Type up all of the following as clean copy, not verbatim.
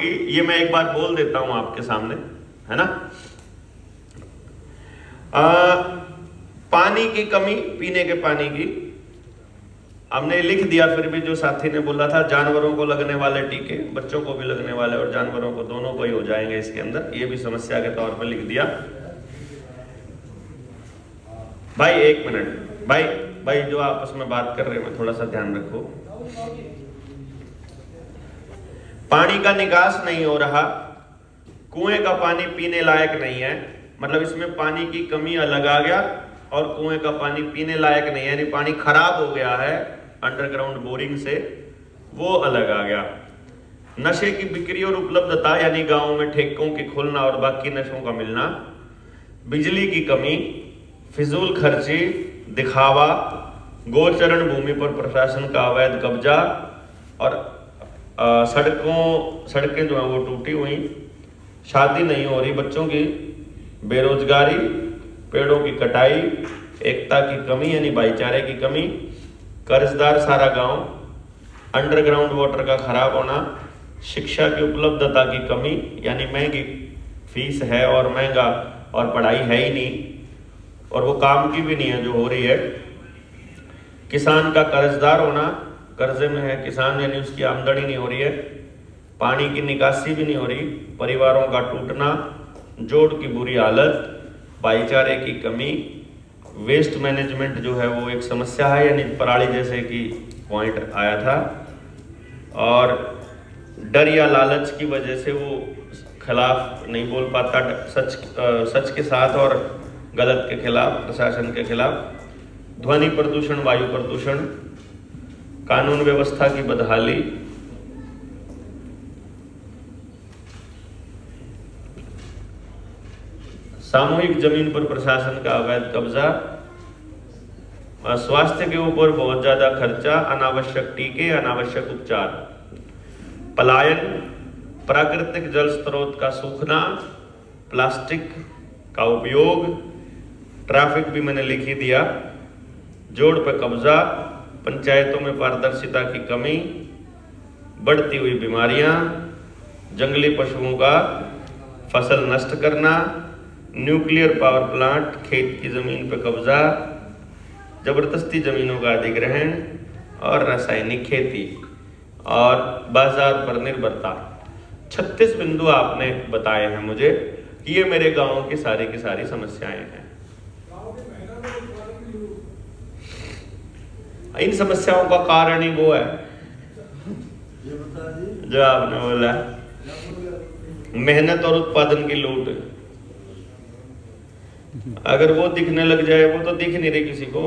होगी, ये मैं एक बात बोल देता हूं आपके सामने, है ना। पानी की कमी, पीने के पानी की हमने लिख दिया, फिर भी जो साथी ने बोला था जानवरों को लगने वाले टीके बच्चों को भी लगने वाले और जानवरों को दोनों को ही हो जाएंगे इसके अंदर, ये भी समस्या के तौर पर लिख दिया। भाई एक मिनट, भाई जो आपस में बात कर रहे हैं थोड़ा सा ध्यान रखो। पानी का निकास नहीं हो रहा, कुएं का पानी पीने लायक नहीं है, मतलब इसमें पानी की कमी अलग आ गया, और कुएं का पानी पीने लायक नहीं है, यानी पानी खराब हो गया है अंडरग्राउंड बोरिंग से, वो अलग आ गया। नशे की बिक्री और उपलब्धता, यानी गांवों में ठेकों के खुलना और बाकी नशों का मिलना, बिजली की कमी, फिजूल खर्ची, दिखावा, गोचरण भूमि पर प्रशासन का अवैध कब्जा, और सड़कें जो है वो टूटी हुई, शादी नहीं हो रही बच्चों की, बेरोजगारी, पेड़ों की कटाई, एकता की कमी यानी भाईचारे की कमी, कर्जदार सारा गांव, अंडरग्राउंड वाटर का खराब होना, शिक्षा की उपलब्धता की कमी यानी महंगी फीस है और महंगा और पढ़ाई है ही नहीं, और वो काम की भी नहीं है जो हो रही है, किसान का कर्जदार होना, कर्जे में है किसान यानी उसकी आमदनी नहीं हो रही है, पानी की निकासी भी नहीं हो रही, परिवारों का टूटना, जोड़ की बुरी हालत, भाईचारे की कमी, वेस्ट मैनेजमेंट जो है वो एक समस्या है, यानी पराली जैसे कि पॉइंट आया था, और डर या लालच की वजह से वो खिलाफ नहीं बोल पाता, सच के साथ और गलत के खिलाफ, प्रशासन के खिलाफ, ध्वनि प्रदूषण, वायु प्रदूषण, कानून व्यवस्था की बदहाली, सामूहिक जमीन पर प्रशासन का अवैध कब्जा, स्वास्थ्य के ऊपर बहुत ज्यादा खर्चा, अनावश्यक टीके, अनावश्यक उपचार, पलायन, प्राकृतिक जल स्रोत का सूखना, प्लास्टिक का उपयोग, ट्रैफिक भी मैंने लिख ही दिया, जोड़ पर कब्जा, पंचायतों में पारदर्शिता की कमी, बढ़ती हुई बीमारियां, जंगली पशुओं का फसल नष्ट करना, न्यूक्लियर पावर प्लांट, खेत की जमीन पर कब्जा, जबरदस्ती जमीनों का अधिग्रहण और रासायनिक खेती और बाजार पर निर्भरता। 36 बिंदु आपने बताए हैं मुझे कि ये मेरे गांव की सारी समस्याएं हैं। इन समस्याओं का कारण ही वो है जो आपने बोला, मेहनत और उत्पादन की लूट। अगर वो दिखने लग जाए, वो तो दिख नहीं रही किसी को।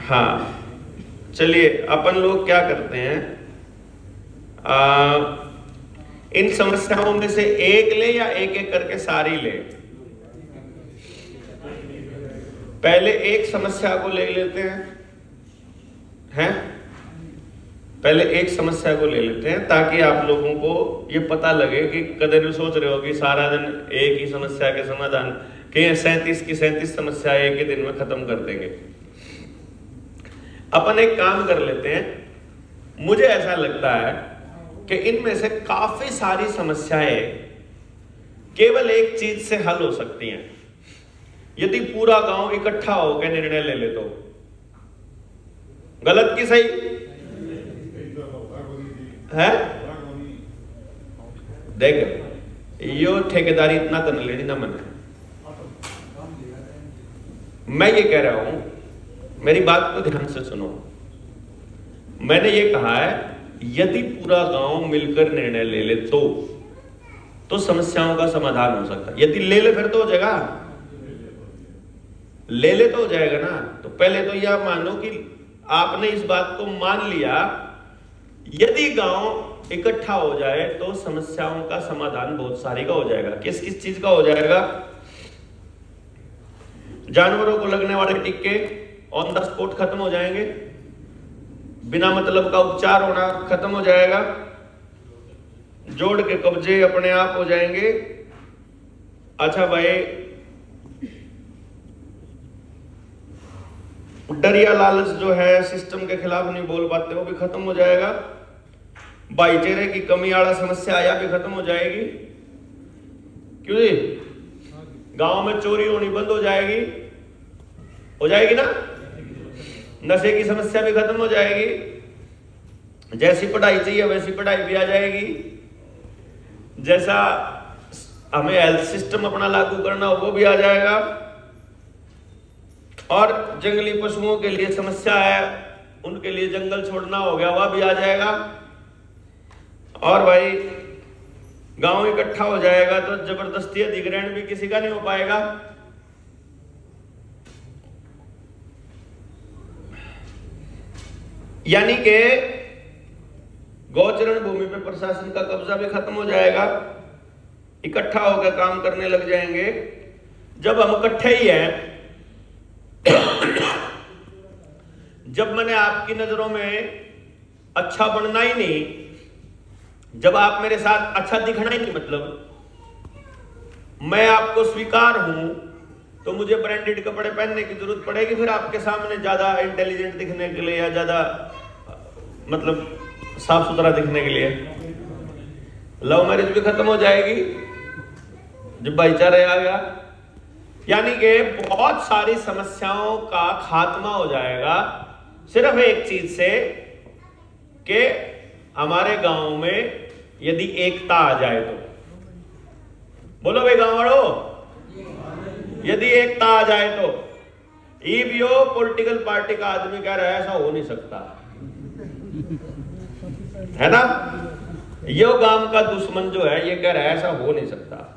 हाँ चलिए, अपन लोग क्या करते हैं, इन समस्याओं में से एक ले या एक एक करके सारी ले? पहले एक समस्या को ले लेते हैं, पहले एक समस्या को ले लेते हैं ताकि आप लोगों को ये पता लगे कि कदर भी सोच रहे हो कि सारा दिन एक ही समस्या के समाधान के 37 की 37 समस्या एक ही दिन में खत्म कर देंगे। अपन एक काम कर लेते हैं, मुझे ऐसा लगता है कि इनमें से काफी सारी समस्याएं केवल एक चीज से हल हो सकती हैं, यदि पूरा गांव इकट्ठा होकर निर्णय ले ले तो। गलत की सही है? देख यो ठेकेदारी इतना तो नहीं लेनी ना मैंने, मैं ये कह रहा हूं, मेरी बात को ध्यान से सुनो। मैंने ये कहा है यदि पूरा गांव मिलकर निर्णय ले ले तो समस्याओं का समाधान हो सकता है। यदि ले ले फिर तो हो जाएगा, ले ले तो हो जाएगा ना। तो पहले तो यह मानो कि आपने इस बात को मान लिया, यदि गांव इकट्ठा हो जाए तो समस्याओं का समाधान बहुत सारी का हो जाएगा। किस किस चीज का हो जाएगा? जानवरों को लगने वाले टीके ऑन द स्पॉट खत्म हो जाएंगे, बिना मतलब का उपचार होना खत्म हो जाएगा, जोड़ के कब्जे अपने आप हो जाएंगे। अच्छा भाई, डर या लालच जो है सिस्टम के खिलाफ नहीं बोल पाते, वो भी खत्म हो जाएगा। भाईचारे की कमी वाला समस्या आया भी खत्म हो जाएगी। क्यों जी? गांव में चोरी होनी बंद हो जाएगी ना। नशे की समस्या भी खत्म हो जाएगी। जैसी पढ़ाई चाहिए वैसी पढ़ाई भी आ जाएगी। जैसा हमें हेल्थ सिस्टम अपना लागू करना हो वो भी आ जाएगा। और जंगली पशुओं के लिए समस्या है, उनके लिए जंगल छोड़ना हो गया, वह भी आ जाएगा। और भाई गांव इकट्ठा हो जाएगा तो जबरदस्ती अधिग्रहण भी किसी का नहीं हो पाएगा। यानी कि गोचरण भूमि पे प्रशासन का कब्जा भी खत्म हो जाएगा। इकट्ठा होकर काम करने लग जाएंगे। जब हम इकट्ठे ही हैं, जब मैंने आपकी नजरों में अच्छा बनना ही नहीं, जब आप मेरे साथ अच्छा दिखना ही नहीं, मतलब मैं आपको स्वीकार हूं, तो मुझे ब्रांडेड कपड़े पहनने की जरूरत पड़ेगी फिर आपके सामने ज्यादा इंटेलिजेंट दिखने के लिए या ज्यादा मतलब साफ सुथरा दिखने के लिए। लव मैरिज भी खत्म हो जाएगी जब भाईचारा आ गया। यानी कि बहुत सारी समस्याओं का खात्मा हो जाएगा सिर्फ एक चीज से कि हमारे गांव में यदि एकता आ जाए तो। बोलो भाई गांव वालों, यदि एकता आ जाए तो। ईवीओ पॉलिटिकल पार्टी का आदमी कह रहा है ऐसा हो नहीं सकता, है ना। यो गांव का दुश्मन जो है ये कह रहा है ऐसा हो नहीं सकता।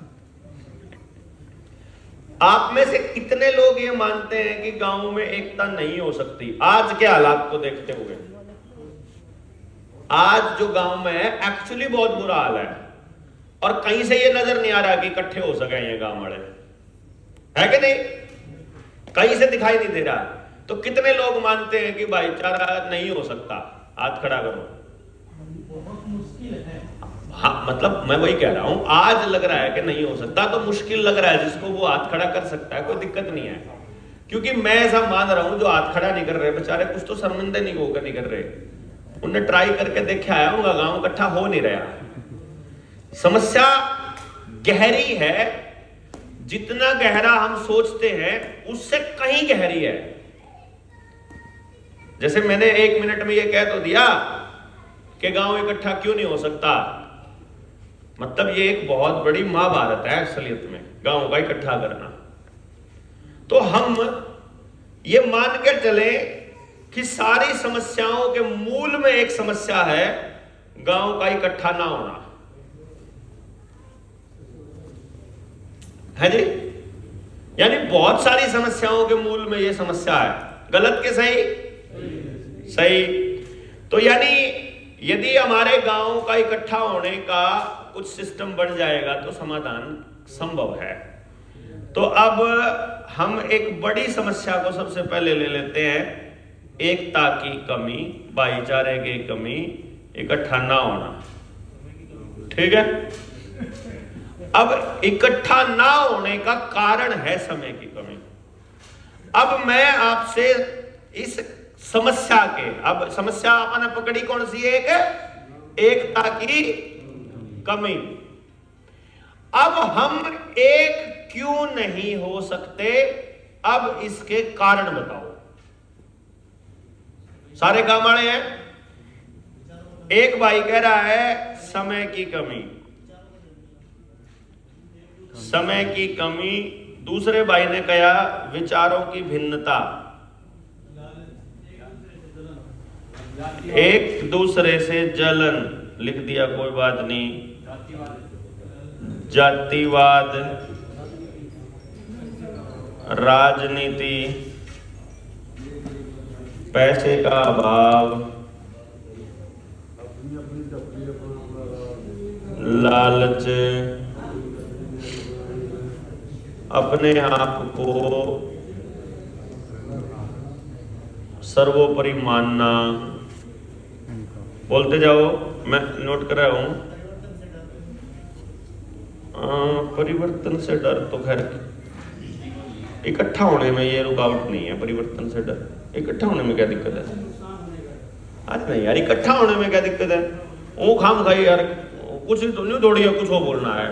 आप में से कितने लोग ये मानते हैं कि गांव में एकता नहीं हो सकती? आज के हालात को देखते हुए आज जो गांव में है एक्चुअली बहुत बुरा हाल है, और कहीं से ये नजर नहीं आ रहा कि इकट्ठे हो सके ये गांव वाले, है कि नहीं? कहीं से दिखाई नहीं दे रहा। तो कितने लोग मानते हैं कि भाईचारा नहीं हो सकता? हाथ खड़ा करो। बहुत मुश्किल है। हाँ, मतलब मैं वही कह रहा हूं, आज लग रहा है कि नहीं हो सकता, तो मुश्किल लग रहा है जिसको वो हाथ खड़ा कर सकता है, कोई दिक्कत नहीं है। क्योंकि मैं ऐसा मान रहा हूं जो हाथ खड़ा नहीं कर रहे बेचारे कुछ तो शर्मिंदे नहीं होकर नहीं कर रहे, उन्हें ट्राई करके देखा है, उनका गांव इकट्ठा हो नहीं रहा। समस्या गहरी है, जितना गहरा हम सोचते हैं उससे कहीं गहरी है। जैसे मैंने 1 मिनट में यह कह तो दिया कि गांव इकट्ठा क्यों नहीं हो सकता, मतलब ये एक बहुत बड़ी महाभारत है असलियत में, गांव का इकट्ठा करना। तो हम ये मान के चले कि सारी समस्याओं के मूल में एक समस्या है गांव का इकट्ठा ना होना, है जी। यानी बहुत सारी समस्याओं के मूल में ये समस्या है। गलत के सही? सही। तो यानी यदि हमारे गांव का इकट्ठा होने का कुछ सिस्टम बन जाएगा तो समाधान संभव है। तो अब हम एक बड़ी समस्या को सबसे पहले ले लेते हैं, एकता की कमी, भाईचारे की कमी, इकट्ठा ना होना। ठीक है। अब इकट्ठा ना होने का कारण है समय की कमी। अब मैं आपसे इस समस्या के, अब समस्या आपने पकड़ी कौन सी है? एकता की कमी। अब हम एक क्यों नहीं हो सकते? अब इसके कारण बताओ। सारे काम वाले हैं। एक भाई कह रहा है समय की कमी, समय की कमी। दूसरे भाई ने कहा विचारों की भिन्नता। एक दूसरे से जलन लिख दिया, कोई बात नहीं। जातिवाद, राजनीति, पैसे का अभाव, लालच, अपने आप को सर्वोपरि मानना। बोलते जाओ, मैं नोट कर रहा हूं। परिवर्तन से डर तो खैर इकट्ठा होने में ये रुकावट नहीं है। परिवर्तन से डर, इकट्ठा होने में क्या दिक्कत है? आज नहीं यार, इकट्ठा होने में क्या दिक्कत है? वो खाम खाई यार कुछ ही तो नहीं, थोड़ी है कुछ हो बोलना है।